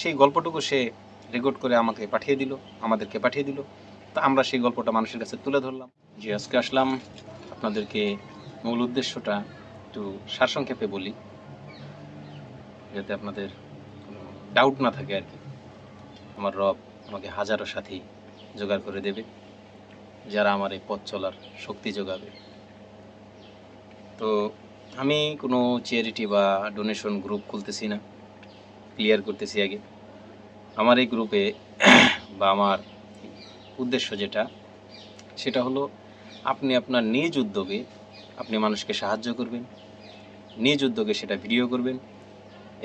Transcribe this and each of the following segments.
সেই গল্পটুকু সে রেকর্ড করে আমাকে পাঠিয়ে দিল, আমাদেরকে পাঠিয়ে দিল। তো আমরা সেই গল্পটা মানুষের কাছে তুলে ধরলাম। যে আজকে আসলাম আপনাদেরকে মূল উদ্দেশ্যটা একটু সারসংক্ষেপে বলি, যাতে আপনাদের কোনো ডাউট না থাকে আর কি। আমার রব আমাকে হাজারো সাথী জোগাড় করে দেবে, যারা আমার এই পথ চলার শক্তি যোগাবে। তো আমি কোনো চ্যারিটি বা ডোনেশন গ্রুপ খুলতেছি না, ক্লিয়ার করতেছি আগে। আমার এই গ্রুপে বা আমার উদ্দেশ্য যেটা, সেটা হলো আপনি আপনার নিজ উদ্যোগে আপনি মানুষকে সাহায্য করবেন, নিজ উদ্যোগে সেটা ভিডিও করবেন,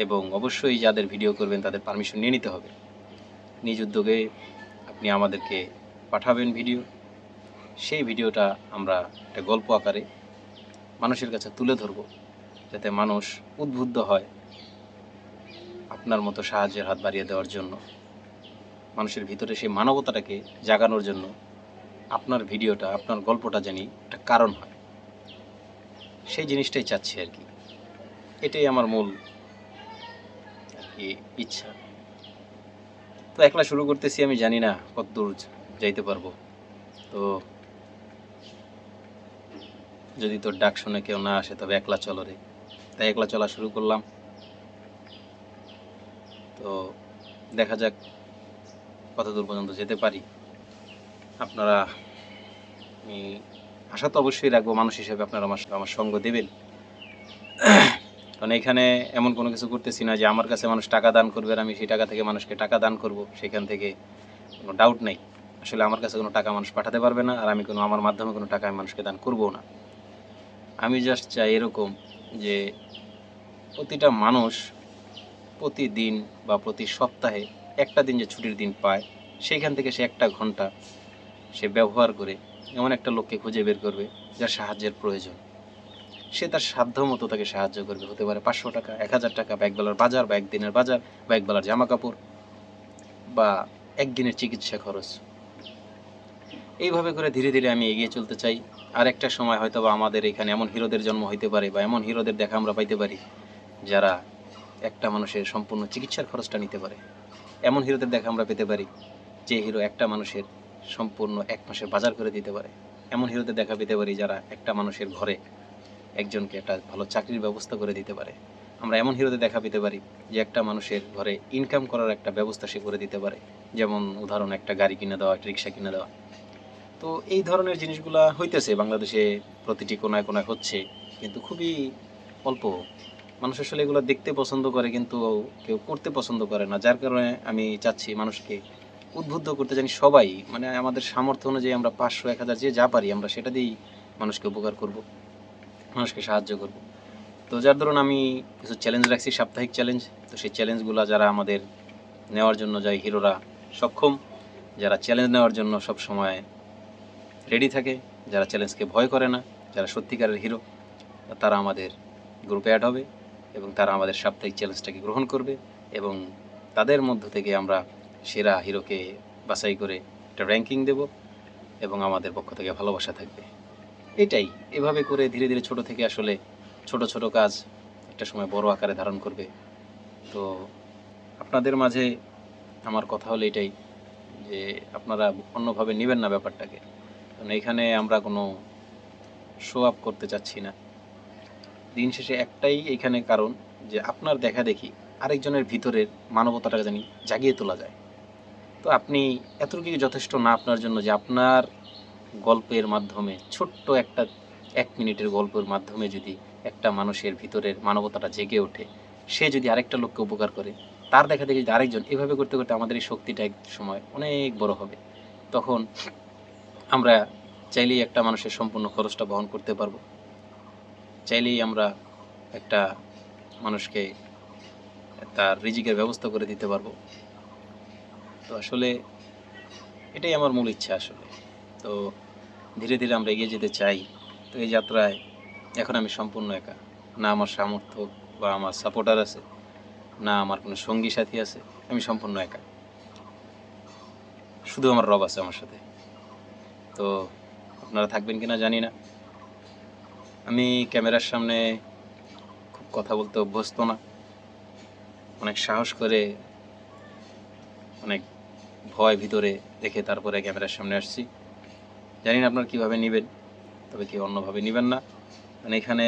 এবং অবশ্যই যাদের ভিডিও করবেন তাদের পারমিশন নিয়ে নিতে হবে। নিজ উদ্যোগে আপনি আমাদেরকে পাঠাবেন ভিডিও, সেই ভিডিওটা আমরা একটা গল্প আকারে মানুষের কাছে তুলে ধরব, যাতে মানুষ উদ্বুদ্ধ হয় আপনার মতো সাহায্যের হাত বাড়িয়ে দেওয়ার জন্য, মানুষের ভিতরে সেই মানবতাটাকে জাগানোর জন্য আপনার ভিডিওটা, আপনার গল্পটা জানি একটা কারণ হয়। সেই জিনিসটাই চাচ্ছি আর কি। এটাই আমার মূল আর কি ইচ্ছা। তো একলা শুরু করতেছি, আমি জানি না কত দূর যাইতে পারবো। তো যদি তোর ডাক শুনে কেউ না আসে তবে একলা চলো রে, তাই একলা চলা শুরু করলাম। তো দেখা যাক কত দূর পর্যন্ত যেতে পারি। আপনারা, আমি আশা তো অবশ্যই রাখবো মানুষ হিসেবে আপনারা আমার সঙ্গ দেবেন। কারণ এখানে এমন কোনো কিছু করতেছি না যে আমার কাছে মানুষ টাকা দান করবে আর আমি সেই টাকা থেকে মানুষকে টাকা দান করব, সেখান থেকে কোনো ডাউট নেই। আসলে আমার কাছে কোনো টাকা মানুষ পাঠাতে পারবে না, আর আমি আমার মাধ্যমে কোনো টাকা আমি মানুষকে দান করবো না। আমি জাস্ট চাই এরকম যে প্রতিটা মানুষ প্রতিদিন বা প্রতি সপ্তাহে একটা দিন যে ছুটির দিন পায়, সেইখান থেকে সে একটা ঘন্টা সে ব্যবহার করে এমন একটা লোককে খুঁজে বের করবে যার সাহায্যের প্রয়োজন। সে তার সাধ্য মতো তাকে সাহায্য করবে। হতে পারে 500 টাকা, 1000 টাকা, বা একবেলার বাজার, বা একদিনের বাজার, বা একবেলার জামা কাপড়, বা একদিনের চিকিৎসা খরচ। এইভাবে করে ধীরে ধীরে আমি এগিয়ে চলতে চাই। আর একটা সময় হয়তো বা আমাদের এখানে এমন হিরোদের জন্ম হইতে পারে, বা এমন হিরোদের দেখা আমরা পাইতে পারি যারা একটা মানুষের সম্পূর্ণ চিকিৎসার খরচটা নিতে পারে। এমন হিরোদের দেখা আমরা পেতে পারি যে হিরো একটা মানুষের সম্পূর্ণ 1 মাসের বাজার করে দিতে পারে। এমন হিরোদের দেখা পেতে পারি যারা একটা মানুষের ঘরে একজনকে একটা ভালো চাকরির ব্যবস্থা করে দিতে পারে। আমরা এমন হিরোদের দেখা পেতে পারি যে একটা মানুষের ঘরে ইনকাম করার একটা ব্যবস্থা সে করে দিতে পারে। যেমন উদাহরণ, একটা গাড়ি কিনে দেওয়া, একটা রিক্সা কিনে দেওয়া। তো এই ধরনের জিনিসগুলা হইতেছে বাংলাদেশে, প্রতিটি কোনায় কোনায় হচ্ছে, কিন্তু খুবই অল্প মানুষ আসলে এগুলো দেখতে পছন্দ করে, কিন্তু কেউ করতে পছন্দ করে না। যার কারণে আমি চাচ্ছি মানুষকে উদ্বুদ্ধ করতে জানি সবাই, মানে আমাদের সামর্থ্য অনুযায়ী আমরা 500, 1000 যে যা পারি আমরা সেটা দিয়েই মানুষকে উপকার করব, মানুষকে সাহায্য করব। তো যার ধরুন আমি কিছু চ্যালেঞ্জ রাখছি, সাপ্তাহিক চ্যালেঞ্জ। তো সেই চ্যালেঞ্জগুলো যারা আমাদের নেওয়ার জন্য যায়, হিরোরা সক্ষম, যারা চ্যালেঞ্জ নেওয়ার জন্য সব সময় রেডি থাকে, যারা চ্যালেঞ্জকে ভয় করে না, যারা সত্যিকারের হিরো, তারা আমাদের গ্রুপে অ্যাড হবে এবং তারা আমাদের সাপ্তাহিক চ্যালেঞ্জটাকে গ্রহণ করবে, এবং তাদের মধ্য থেকে আমরা সেরা হিরোকে বাছাই করে একটা র্যাঙ্কিং দেব, এবং আমাদের পক্ষ থেকে ভালোবাসা থাকবে। এটাই, এভাবে করে ধীরে ধীরে ছোট থেকে আসলে ছোট ছোট কাজ একটা সময় বড় আকারে ধারণ করবে। তো আপনাদের মাঝে আমার কথা হলো এটাই, যে আপনারা অন্যভাবে নেবেন না ব্যাপারটাকে। কারণ এখানে আমরা কোনো শো আপ করতে চাচ্ছি না। দিন শেষে একটাই এখানে কারণ, যে আপনার দেখা দেখি আরেকজনের ভিতরের মানবতাটাকে জানি জাগিয়ে তোলা যায়। তো আপনি এতটুকু যথেষ্ট না আপনার জন্য, যে আপনার গল্পের মাধ্যমে, ছোট্ট একটা 1 মিনিটের গল্পের মাধ্যমে যদি একটা মানুষের ভিতরের মানবতাটা জেগে ওঠে, সে যদি আরেকটা লোককে উপকার করে, তার দেখা দেখি যদি আরেকজন, এভাবে করতে করতে আমাদের এই শক্তিটা এক সময় অনেক বড় হবে। তখন আমরা চাইলেই একটা মানুষের সম্পূর্ণ খরচটা বহন করতে পারবো, চাইলেই আমরা একটা মানুষকে তার রিজিকের ব্যবস্থা করে দিতে পারবো। তো আসলে এটাই আমার মূল ইচ্ছা আসলে। তো ধীরে ধীরে আমরা এগিয়ে যেতে চাই। তো এই যাত্রায় এখন আমি সম্পূর্ণ একা। না আমার সামর্থ্য বা আমার সাপোর্টার আছে, না আমার কোনো সঙ্গী সাথী আছে। আমি সম্পূর্ণ একা। শুধু আমার রব আছে আমার সাথে। তো আপনারা থাকবেন কিনা জানি না। আমি ক্যামেরার সামনে খুব কথা বলতে অভ্যস্ত না। অনেক সাহস করে অনেক ভয় ভিতরে রেখে তারপরে ক্যামেরার সামনে আসছি। জানি না আপনারা কীভাবে নেবেন, তবে কেউ অন্যভাবে নেবেন না। মানে এখানে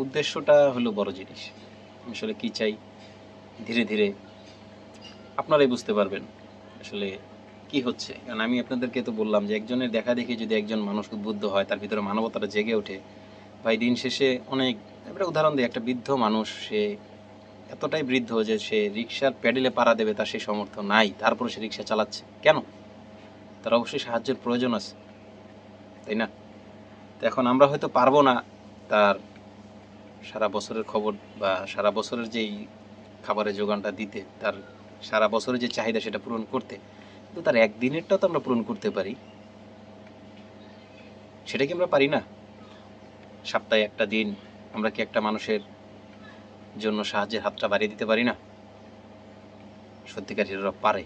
উদ্দেশ্যটা হলো বড় জিনিস। আসলে কী চাই ধীরে ধীরে আপনারাই বুঝতে পারবেন আসলে কি হচ্ছে। কারণ আমি আপনাদেরকে তো বললাম যে একজনের দেখা দেখি যদি একজন মানুষ উদ্বুদ্ধ হয়, তার ভিতরে মানবতাটা জেগে ওঠে, ভাই দিন শেষে অনেক, একটা উদাহরণ দিই, একটা বৃদ্ধ মানুষ, সে এতটাই বৃদ্ধ যে সে রিক্সার প্যাডেলে পাড়া দেবে তার সেই সামর্থ্য নাই, তারপরে সে রিক্সা চালাচ্ছে কেন? তার অবশ্যই সাহায্যের প্রয়োজন আছে, তাই না? তো এখন আমরা হয়তো পারবো না তার সারা বছরের খবর বা সারা বছরের যেই খাবারের যোগানটা দিতে, তার সারা বছরের যে চাহিদা সেটা পূরণ করতে, কিন্তু তার একদিনেরটাও তো আমরা পূরণ করতে পারি। সেটা কি আমরা পারি না? সপ্তাহে একটা দিন আমরা কি একটা মানুষের জন্য সাহায্যের হাতটা বাড়িয়ে দিতে পারি না? সত্যিকার হিরোরা পারে।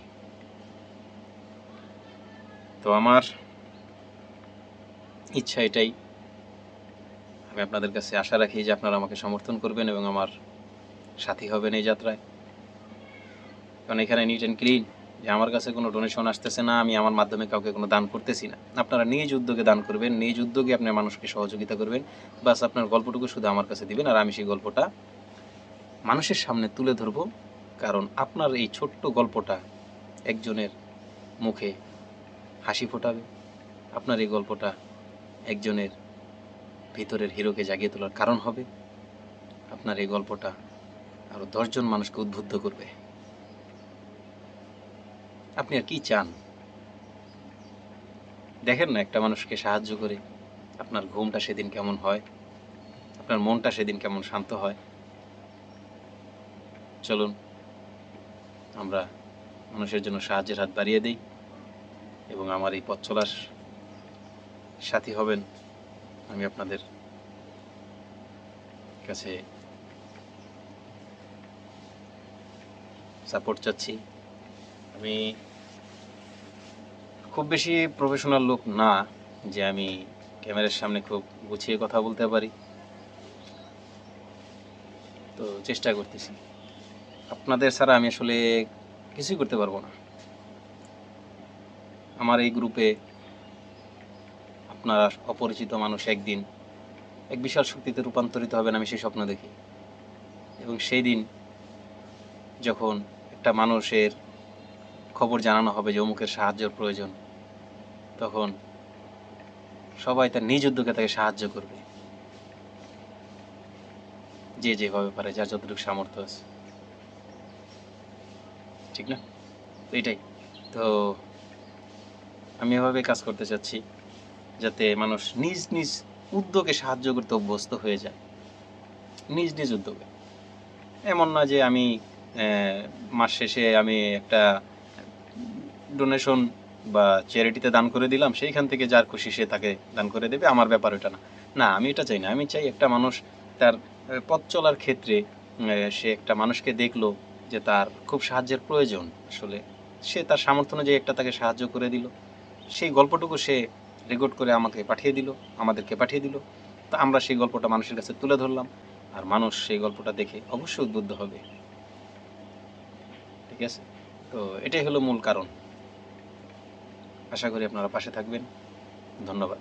তো আমার ইচ্ছা এটাই, আমি আপনাদের কাছে আশা রাখি যে আপনারা আমাকে সমর্থন করবেন এবং আমার সাথী হবেন এই যাত্রায়। কারণ এখানে নিট অ্যান্ড ক্লিন, যে আমার কাছে কোনো ডোনেশন আসতেছে না, আমি আমার মাধ্যমে কাউকে কোনো দান করতেছি না। আপনারা নিজ উদ্যোগে দান করবেন, নিজ উদ্যোগে আপনার মানুষকে সহযোগিতা করবেন, বাস আপনার গল্পটুকু শুধু আমার কাছে দিবেন, আর আমি সেই গল্পটা মানুষের সামনে তুলে ধরব। কারণ আপনার এই ছোট্ট গল্পটা একজনের মুখে হাসি ফোটাবে, আপনার এই গল্পটা একজনের ভিতরের হিরোকে জাগিয়ে তোলার কারণ হবে, আপনার এই গল্পটা আরও 10 জন মানুষকে উদ্বুদ্ধ করবে। আপনি আর কি চান? দেখেন না একটা মানুষকে সাহায্য করে আপনার ঘুমটা সেদিন কেমন হয়, আপনার মনটা সেদিন কেমন শান্ত হয়। চলুন আমরা মানুষের জন্য সাহায্যের হাত বাড়িয়ে দিই এবং আমার এই পথ চলার সাথী হবেন। আমি আপনাদের কাছে সাপোর্ট চাচ্ছি। আমি খুব বেশি প্রফেশনাল লোক না যে আমি ক্যামেরার সামনে খুব গুছিয়ে কথা বলতে পারি, তো চেষ্টা করতেছি। আপনাদের ছাড়া আমি আসলে কিছুই করতে পারবো না। আমার এই গ্রুপে আপনারা অপরিচিত মানুষ একদিন এক বিশাল শক্তিতে রূপান্তরিত হবেন, আমি সেই স্বপ্ন দেখি। এবং সেই দিন যখন একটা মানুষের খবর জানানো হবে যে অমুকের সাহায্যের প্রয়োজন, তখন সবাই তার নিজ উদ্যোগে তাকে সাহায্য করবে, যে যেভাবে পারে, যার যতটুকু সামর্থ্য আছে, ঠিক না? তো এটাই তো, আমি এভাবে কাজ করতে চাচ্ছি যাতে মানুষ নিজ নিজ উদ্যোগে সাহায্য করতে অভ্যস্ত হয়ে যায়, নিজ নিজ উদ্যোগে। এমন না যে আমি মাস শেষে আমি একটা ডোনেশন বা চ্যারিটিতে দান করে দিলাম, সেইখান থেকে যার খুশি সে তাকে দান করে দেবে, আমার ব্যাপার ওটা না। না, আমি এটা চাই না। আমি চাই একটা মানুষ তার পথ চলার ক্ষেত্রে সে একটা মানুষকে দেখলো যে তার খুব সাহায্যের প্রয়োজন, আসলে সে তার সামর্থ্য অনুযায়ী একটা তাকে সাহায্য করে দিল, সেই গল্পটুকু সে রেকর্ড করে আমাকে পাঠিয়ে দিল, আমাদেরকে পাঠিয়ে দিল, তো আমরা সেই গল্পটা মানুষের কাছে তুলে ধরলাম, আর মানুষ সেই গল্পটা দেখে অবশ্যই উদ্বুদ্ধ হবে। ঠিক আছে? তো এটাই হলো মূল কারণ। আশা করি আপনারা পাশে থাকবেন। ধন্যবাদ।